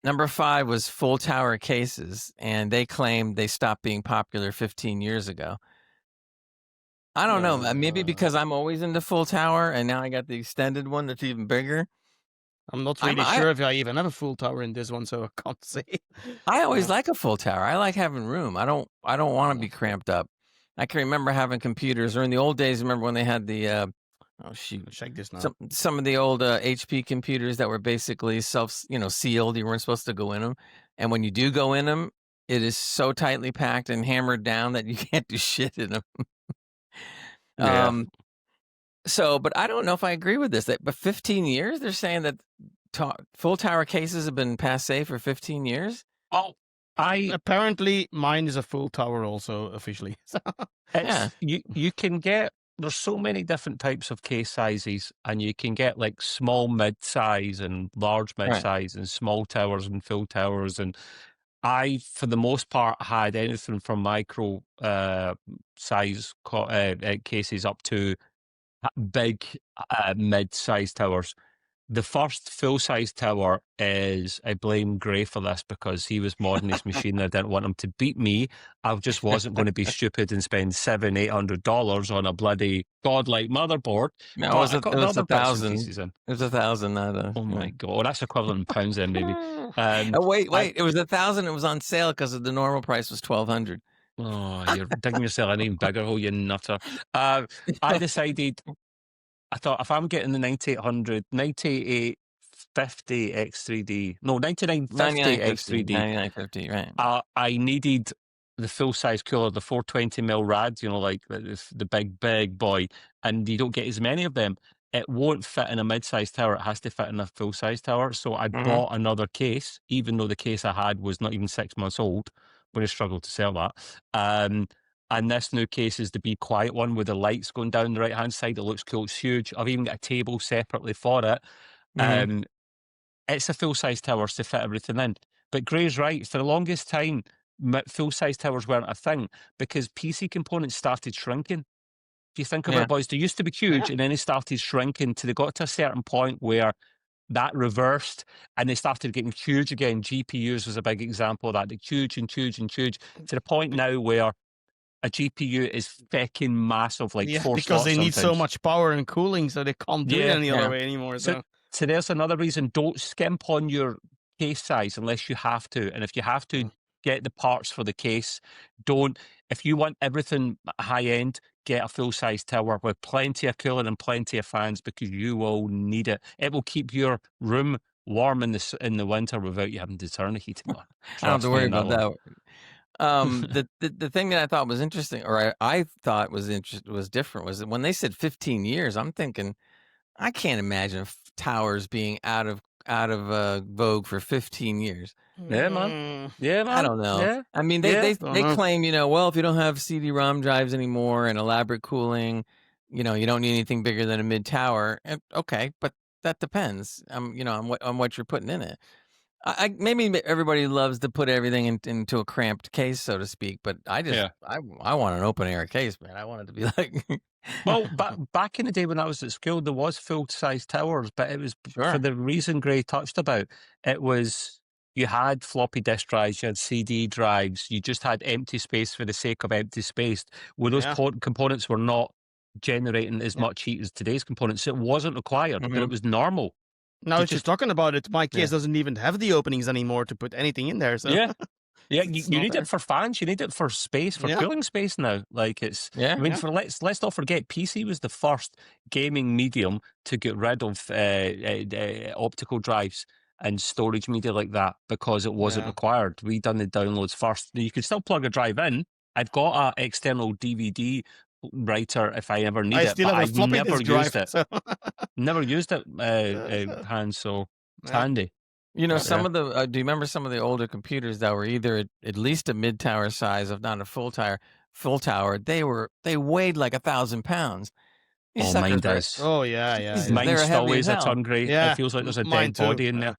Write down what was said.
Number 5 was full tower cases, and they claimed they stopped being popular 15 years ago. I don't know, maybe because I'm always into full tower, and now I got the extended one that's even bigger. I'm not I'm really sure if I even have a full tower in this one, so I can't say. I always Uh, like a full tower. I like having room. I don't wanna be cramped up. I can remember having computers, or in the old days, remember when they had the, oh shoot, check this now. some of the old, HP computers that were basically sealed, you weren't supposed to go in them, and when you do go in them, it is so tightly packed and hammered down that you can't do shit in them. Yeah. But I don't know if I agree with this, but 15 years? They're saying that full tower cases have been passé for 15 years? Oh, Apparently, mine is a full tower also officially. Yeah. you can get, there's so many different types of case sizes, and you can get like small mid size and large mid Right. size and small towers and full towers, and I, for the most part, had anything from micro size cases up to big mid size towers. The first full-size tower is, I blame Gray for this because he was modding his machine. I didn't want him to beat me. I just wasn't going to be stupid and spend $700-800 on a bloody godlike motherboard. No, But I it got the was other bits and 1,000. pieces in. It was 1,000, not a Oh my God, that's equivalent in pounds then, maybe. Oh, wait, it was 1,000, it was on sale because the normal price was 1,200. Oh, you're digging yourself an even bigger hole, you nutter. I decided, I thought, if I'm getting the 9850 X3D, no, 9950 X3D, 9950, right. I needed the full-size cooler, the 420mm rad, like the big boy, and you don't get as many of them. It won't fit in a mid-size tower. It has to fit in a full-size tower. So I bought another case, even though the case I had was not even 6 months old. I'm going to struggle to sell that. And this new case is the Be Quiet one with the lights going down the right-hand side. It looks cool. It's huge. I've even got a table separately for it. It's a full-size tower to fit everything in. But Gray's right. For the longest time, full-size towers weren't a thing because PC components started shrinking. If you think about it, boys, they used to be huge, and then they started shrinking till they got to a certain point where that reversed, and they started getting huge again. GPUs was a big example of that. They're huge and huge and huge to the point now where a GPU is fecking massive, like 4 because they need so sometimes. much power and cooling, so they can't do it any other way anymore. So there's another reason. Don't skimp on your case size unless you have to. And if you have to, get the parts for the case. If you want everything high end, get a full size tower with plenty of cooling and plenty of fans because you will need it. It will keep your room warm in the winter without you having to turn the heating on. I don't have to worry about that. The thing that I thought was interesting, or I thought was different, was that when they said 15 years, I'm thinking, I can't imagine towers being out of vogue for 15 years. Yeah, man. Yeah, man. I don't know. Yeah. I mean, they claim, well, if you don't have CD-ROM drives anymore and elaborate cooling, you don't need anything bigger than a mid tower. Okay, but that depends. On what you're putting in it. Maybe everybody loves to put everything into a cramped case, so to speak. But I want an open air case, man. I want it to be like. Well, back in the day when I was at school, there was full size towers, but it was for the reason Gray touched about. It was, you had floppy disk drives, you had CD drives, you just had empty space for the sake of empty space. Where those components were not generating as much heat as today's components. It wasn't required, but it was normal. Now that you're talking about it, my case doesn't even have the openings anymore to put anything in there. So yeah, you need it for fans. You need it for space, for cooling space now. Like it's. I mean, let's not forget, PC was the first gaming medium to get rid of optical drives and storage media like that because it wasn't required. We done the downloads first. You could still plug a drive in. I've got an external DVD writer if I ever need it, but I've never used it. Never used it, Hans, so it's handy. Some of the, do you remember some of the older computers that were either at least a mid tower size, if not a full tower? They weighed like 1,000 pounds. Mine does. Oh yeah. Mine still weighs a ton, Gray. Yeah, it feels like there's a dead body in there.